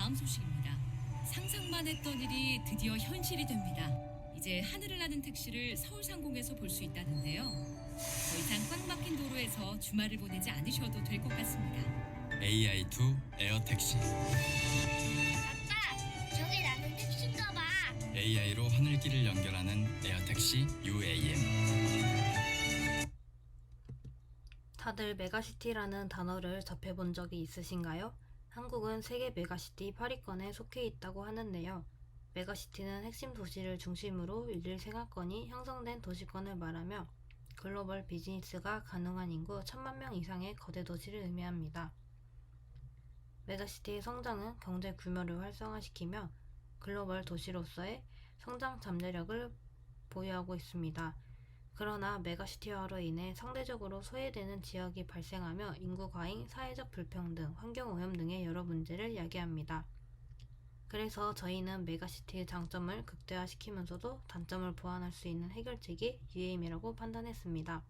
다음 소식입니다. 상상만 했던 일이 드디어 현실이 됩니다. 이제 하늘을 나는 택시를 서울상공에서 볼 수 있다는데요. 더 이상 꽉 막힌 도로에서 주말을 보내지 않으셔도 될 것 같습니다. AI2 에어택시. 아빠, 저기 나는 택시인가 봐. AI로 하늘길을 연결하는 에어택시 UAM. 다들 메가시티라는 단어를 접해본 적이 있으신가요? 한국은 세계 메가시티 8위권에 속해 있다고 하는데요. 메가시티는 핵심 도시를 중심으로 일일 생활권이 형성된 도시권을 말하며 글로벌 비즈니스가 가능한 인구 1000만 명 이상의 거대 도시를 의미합니다. 메가시티의 성장은 경제 규모를 활성화시키며 글로벌 도시로서의 성장 잠재력을 보유하고 있습니다. 그러나 메가시티화로 인해 상대적으로 소외되는 지역이 발생하며 인구 과잉, 사회적 불평등, 환경오염 등의 여러 문제를 야기합니다. 그래서 저희는 메가시티의 장점을 극대화시키면서도 단점을 보완할 수 있는 해결책이 UAM이라고 판단했습니다.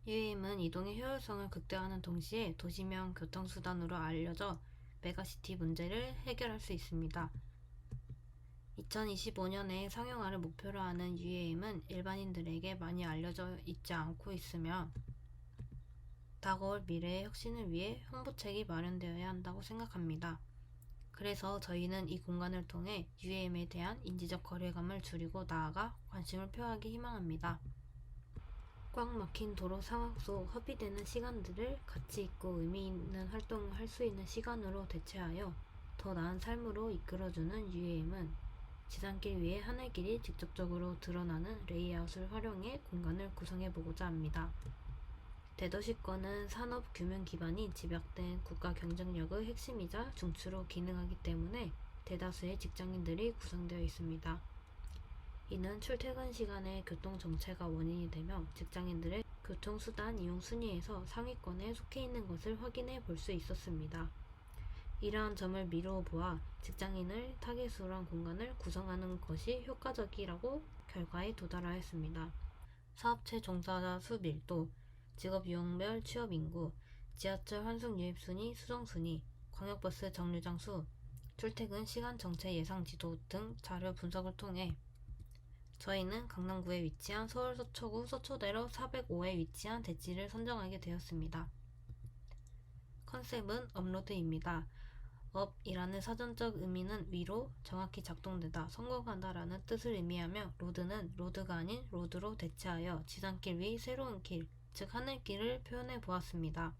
UAM은 이동의 효율성을 극대화하는 동시에 도시명 교통수단으로 알려져 메가시티 문제를 해결할 수 있습니다. 2025년에 상용화를 목표로 하는 UAM은 일반인들에게 많이 알려져 있지 않고 있으며 다가올 미래의 혁신을 위해 홍보책이 마련되어야 한다고 생각합니다. 그래서 저희는 이 공간을 통해 UAM에 대한 인지적 거리감을 줄이고 나아가 관심을 표하기 희망합니다. 꽉 막힌 도로 상황 속 허비되는 시간들을 가치 있고 의미 있는 활동을 할 수 있는 시간으로 대체하여 더 나은 삶으로 이끌어주는 UAM은 지상길 위에 하늘길이 직접적으로 드러나는 레이아웃을 활용해 공간을 구성해보고자 합니다. 대도시권은 산업 규명 기반이 집약된 국가 경쟁력의 핵심이자 중추로 기능하기 때문에 대다수의 직장인들이 구성되어 있습니다. 이는 출퇴근 시간의 교통 정체가 원인이 되며 직장인들의 교통수단 이용 순위에서 상위권에 속해 있는 것을 확인해 볼 수 있었습니다. 이러한 점을 미루어 보아 직장인을 타겟으로 한 공간을 구성하는 것이 효과적이라고 결과에 도달하였습니다. 사업체 종사자 수 밀도, 직업 유형별 취업 인구, 지하철 환승 유입 순위, 수정 순위, 광역버스 정류장 수, 출퇴근 시간 정체 예상 지도 등 자료 분석을 통해 저희는 강남구에 위치한 서울 서초구 서초대로 405에 위치한 대지를 선정하게 되었습니다. 컨셉은 업로드입니다. 업이라는 사전적 의미는 위로 정확히 작동되다, 성공한다 라는 뜻을 의미하며 로드는 로드가 아닌 로드로 대체하여 지상길 위 새로운 길, 즉 하늘길을 표현해 보았습니다.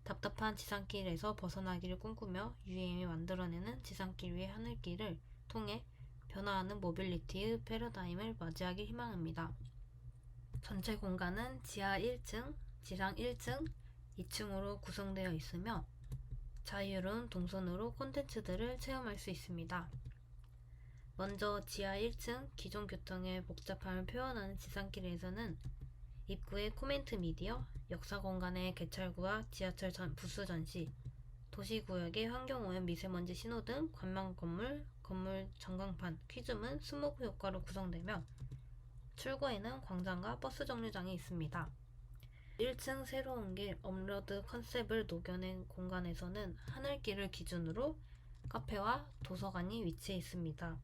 답답한 지상길에서 벗어나기를 꿈꾸며 UAM이 만들어내는 지상길 위의 하늘길을 통해 변화하는 모빌리티의 패러다임을 맞이하길 희망합니다. 전체 공간은 지하 1층, 지상 1층, 2층으로 구성되어 있으며 자유로운 동선으로 콘텐츠들을 체험할 수 있습니다. 먼저 지하 1층 기존 교통의 복잡함을 표현하는 지상길에서는 입구의 코멘트 미디어, 역사 공간의 개찰구와 지하철 부스 전시, 도시구역의 환경오염 미세먼지 신호등, 관망 건물, 건물 전광판, 퀴즈문, 스모그 효과로 구성되며 출구에는 광장과 버스 정류장이 있습니다. 1층 새로운 길 업로드 컨셉을 녹여낸 공간에서는 하늘길을 기준으로 카페와 도서관이 위치해 있습니다.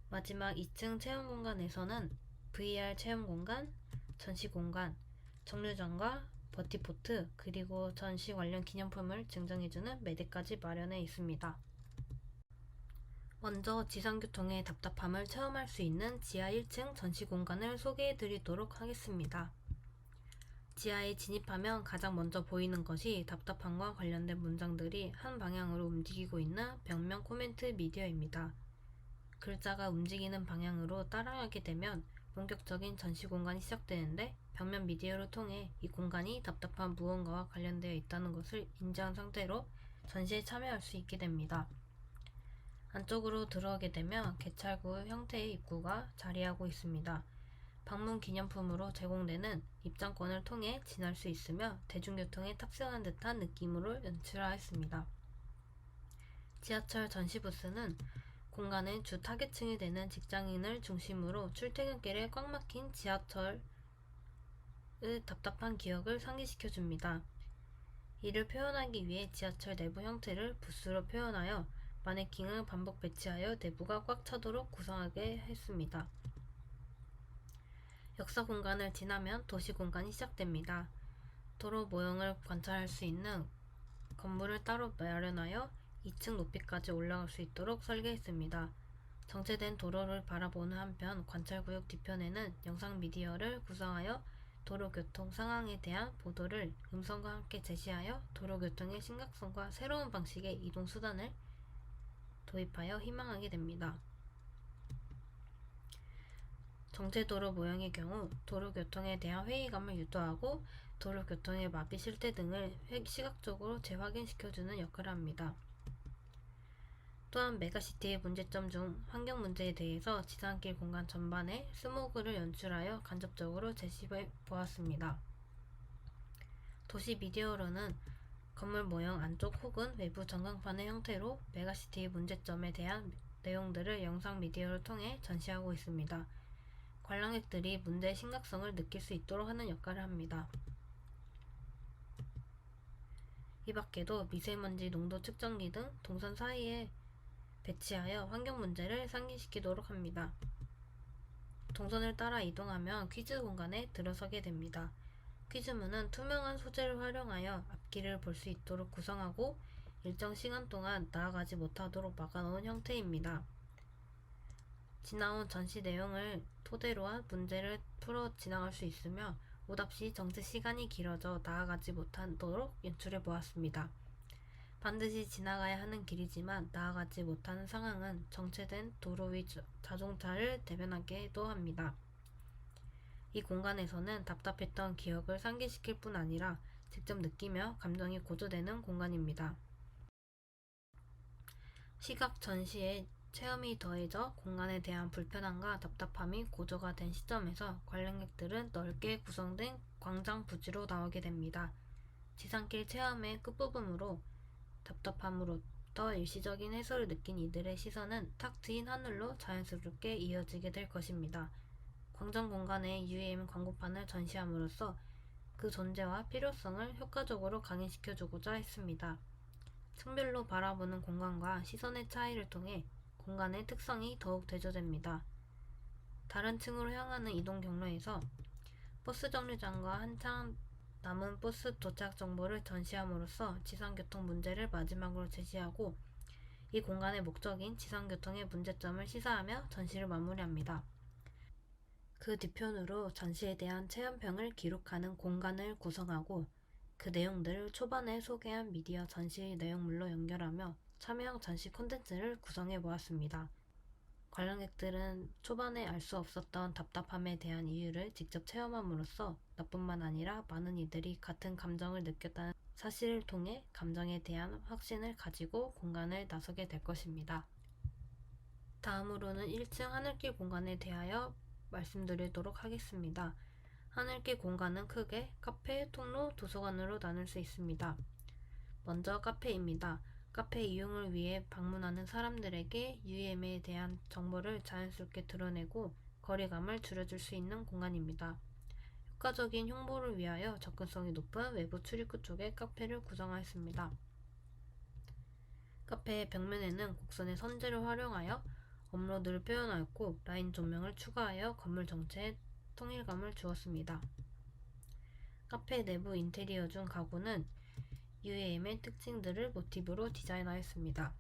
마지막 2층 체험 공간에서는 VR 체험 공간, 전시 공간, 정류장과 버티포트 그리고 전시 관련 기념품을 증정해주는 매대까지 마련해 있습니다. 먼저 지상교통의 답답함을 체험할 수 있는 지하 1층 전시 공간을 소개해 드리도록 하겠습니다. 지하에 진입하면 가장 먼저 보이는 것이 답답함과 관련된 문장들이 한 방향으로 움직이고 있는 벽면 코멘트 미디어입니다. 글자가 움직이는 방향으로 따라가게 되면 본격적인 전시 공간이 시작되는데 벽면 미디어를 통해 이 공간이 답답한 무언가와 관련되어 있다는 것을 인지한 상태로 전시에 참여할 수 있게 됩니다. 안쪽으로 들어오게 되면 개찰구 형태의 입구가 자리하고 있습니다. 방문 기념품으로 제공되는 입장권을 통해 지날 수 있으며 대중교통에 탑승한 듯한 느낌으로 연출하였습니다. 지하철 전시부스는 공간의 주 타겟층이 되는 직장인을 중심으로 출퇴근길에 꽉 막힌 지하철의 답답한 기억을 상기시켜줍니다. 이를 표현하기 위해 지하철 내부 형태를 붓으로 표현하여 마네킹을 반복 배치하여 내부가 꽉 차도록 구성하게 했습니다. 역사 공간을 지나면 도시 공간이 시작됩니다. 도로 모형을 관찰할 수 있는 건물을 따로 마련하여 2층 높이까지 올라갈 수 있도록 설계했습니다. 정체된 도로를 바라보는 한편 관찰구역 뒤편에는 영상 미디어를 구성하여 도로 교통 상황에 대한 보도를 음성과 함께 제시하여 도로 교통의 심각성과 새로운 방식의 이동 수단을 도입하여 희망하게 됩니다. 정체도로 모형의 경우 도로 교통에 대한 회의감을 유도하고 도로 교통의 마비 실태 등을 시각적으로 재확인시켜주는 역할을 합니다. 또한 메가시티의 문제점 중 환경 문제에 대해서 지상길 공간 전반에 스모그를 연출하여 간접적으로 제시해 보았습니다. 도시 미디어로는 건물 모형 안쪽 혹은 외부 전광판의 형태로 메가시티의 문제점에 대한 내용들을 영상 미디어를 통해 전시하고 있습니다. 관람객들이 문제의 심각성을 느낄 수 있도록 하는 역할을 합니다. 이 밖에도 미세먼지 농도 측정기 등 동선 사이에 배치하여 환경 문제를 상기시키도록 합니다. 동선을 따라 이동하면 퀴즈 공간에 들어서게 됩니다. 퀴즈문은 투명한 소재를 활용하여 앞길을 볼 수 있도록 구성하고 일정 시간 동안 나아가지 못하도록 막아놓은 형태입니다. 지나온 전시 내용을 토대로 한 문제를 풀어 지나갈 수 있으며 오답 시 정체 시간이 길어져 나아가지 못하도록 연출해 보았습니다. 반드시 지나가야 하는 길이지만 나아가지 못하는 상황은 정체된 도로 위 자동차를 대변하기도 합니다. 이 공간에서는 답답했던 기억을 상기시킬 뿐 아니라 직접 느끼며 감정이 고조되는 공간입니다. 시각 전시에 체험이 더해져 공간에 대한 불편함과 답답함이 고조가 된 시점에서 관람객들은 넓게 구성된 광장 부지로 나오게 됩니다. 지상길 체험의 끝부분으로 답답함으로부터 일시적인 해소를 느낀 이들의 시선은 탁 트인 하늘로 자연스럽게 이어지게 될 것입니다. 광장 공간에 UAM 광고판을 전시함으로써 그 존재와 필요성을 효과적으로 강인시켜주고자 했습니다. 층별로 바라보는 공간과 시선의 차이를 통해 공간의 특성이 더욱 대조됩니다. 다른 층으로 향하는 이동 경로에서 버스 정류장과 한참 남은 버스 도착 정보를 전시함으로써 지상교통 문제를 마지막으로 제시하고 이 공간의 목적인 지상교통의 문제점을 시사하며 전시를 마무리합니다. 그 뒤편으로 전시에 대한 체험평을 기록하는 공간을 구성하고 그 내용들을 초반에 소개한 미디어 전시 내용물로 연결하며 참여형 전시 콘텐츠를 구성해 보았습니다. 관람객들은 초반에 알 수 없었던 답답함에 대한 이유를 직접 체험함으로써 나뿐만 아니라 많은 이들이 같은 감정을 느꼈다는 사실을 통해 감정에 대한 확신을 가지고 공간을 나서게 될 것입니다. 다음으로는 1층 하늘길 공간에 대하여 말씀드리도록 하겠습니다. 하늘길 공간은 크게 카페, 통로, 도서관으로 나눌 수 있습니다. 먼저 카페입니다. 카페 이용을 위해 방문하는 사람들에게 UM에 대한 정보를 자연스럽게 드러내고 거리감을 줄여줄 수 있는 공간입니다. 효과적인 홍보를 위하여 접근성이 높은 외부 출입구 쪽에 카페를 구성하였습니다. 카페의 벽면에는 곡선의 선재를 활용하여 업로드를 표현하였고 라인 조명을 추가하여 건물 전체에 통일감을 주었습니다. 카페 내부 인테리어 중 가구는 UAM의 특징들을 모티브로 디자인하였습니다.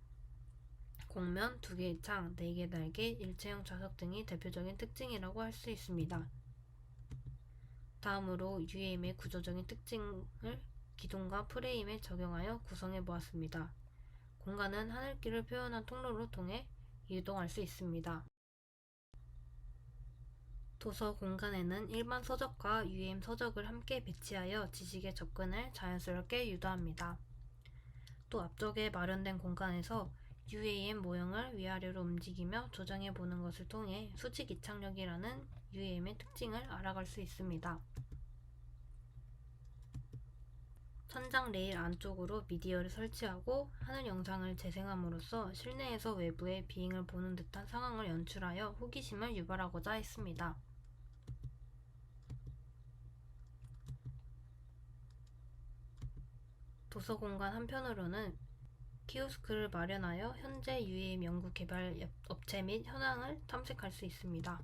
곡면, 2개의 창, 4개 날개, 일체형 좌석 등이 대표적인 특징이라고 할 수 있습니다. 다음으로 UAM의 구조적인 특징을 기둥과 프레임에 적용하여 구성해 보았습니다. 공간은 하늘길을 표현한 통로를 통해 이동할 수 있습니다. 도서 공간에는 일반 서적과 UAM 서적을 함께 배치하여 지식의 접근을 자연스럽게 유도합니다. 또 앞쪽에 마련된 공간에서 UAM 모형을 위아래로 움직이며 조정해 보는 것을 통해 수직 이착력이라는 UAM의 특징을 알아갈 수 있습니다. 천장 레일 안쪽으로 미디어를 설치하고 하늘 영상을 재생함으로써 실내에서 외부의 비행을 보는 듯한 상황을 연출하여 호기심을 유발하고자 했습니다. 도서 공간 한편으로는 키오스크를 마련하여 현재 UAM 연구 개발 업체 및 현황을 탐색할 수 있습니다.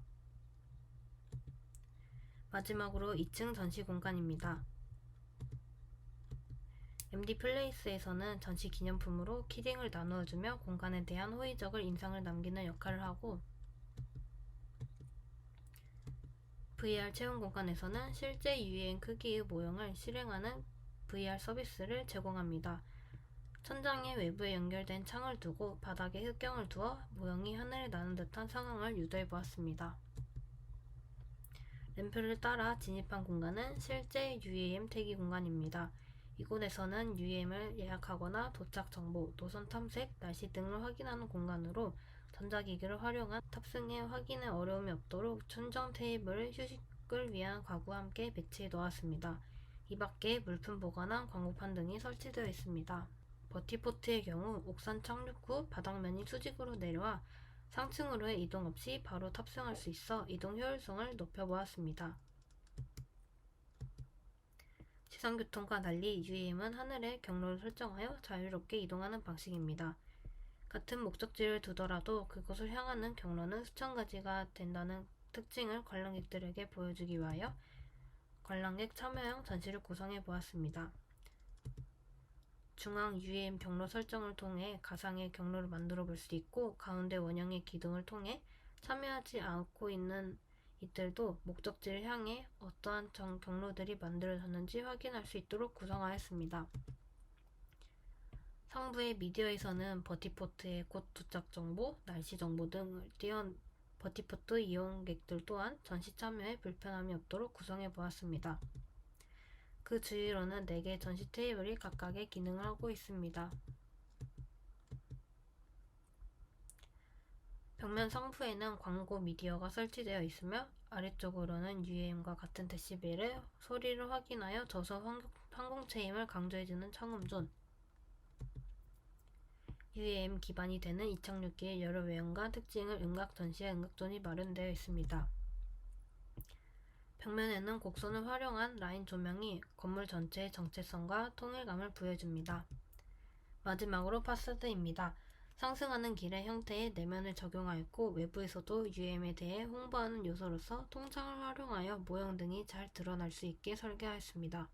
마지막으로 2층 전시 공간입니다. MD 플레이스에서는 전시 기념품으로 키링을 나누어주며 공간에 대한 호의적을 인상을 남기는 역할을 하고, VR 체험 공간에서는 실제 UAM 크기의 모형을 실행하는 VR 서비스를 제공합니다. 천장에 외부에 연결된 창을 두고 바닥에 흙경을 두어 모형이 하늘을 나는 듯한 상황을 유도해 보았습니다. 램프를 따라 진입한 공간은 실제 UAM 대기 공간입니다. 이곳에서는 UAM을 예약하거나 도착 정보, 노선 탐색, 날씨 등을 확인하는 공간으로 전자기기를 활용한 탑승에 확인에 어려움이 없도록 천정 테이블을 휴식을 위한 가구와 함께 배치해 놓았습니다. 이 밖에 물품 보관함, 광고판 등이 설치되어 있습니다. 버티포트의 경우 옥산 착륙 후 바닥면이 수직으로 내려와 상층으로의 이동 없이 바로 탑승할 수 있어 이동 효율성을 높여보았습니다. 시선교통과 달리 UAM은 하늘에 경로를 설정하여 자유롭게 이동하는 방식입니다. 같은 목적지를 두더라도 그곳을 향하는 경로는 수천 가지가 된다는 특징을 관람객들에게 보여주기 위하여 관람객 참여형 전시를 구성해 보았습니다. 중앙 UAM 경로 설정을 통해 가상의 경로를 만들어 볼 수 있고, 가운데 원형의 기둥을 통해 참여하지 않고 있는 이들도 목적지를 향해 어떠한 경로들이 만들어졌는지 확인할 수 있도록 구성하였습니다. 상부의 미디어에서는 버티포트의 곧 도착 정보, 날씨 정보 등을 띄운 버티포트 이용객들 또한 전시 참여에 불편함이 없도록 구성해 보았습니다. 그 주위로는 4개의 전시 테이블이 각각의 기능을 하고 있습니다. 벽면 상부에는 광고 미디어가 설치되어 있으며 아래쪽으로는 UAM과 같은 데시벨의 소리를 확인하여 저속 항공체임을 강조해주는 청음존, UAM 기반이 되는 이착륙기의 여러 외형과 특징을 음각 전시에 음각존이 마련되어 있습니다. 벽면에는 곡선을 활용한 라인 조명이 건물 전체의 정체성과 통일감을 부여줍니다. 마지막으로 파사드입니다. 상승하는 길의 형태의 내면을 적용하였고, 외부에서도 UAM에 대해 홍보하는 요소로서 통창을 활용하여 모형 등이 잘 드러날 수 있게 설계하였습니다.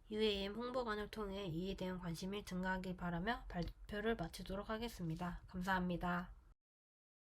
UAM 홍보관을 통해 이에 대한 관심이 증가하길 바라며 발표를 마치도록 하겠습니다. 감사합니다.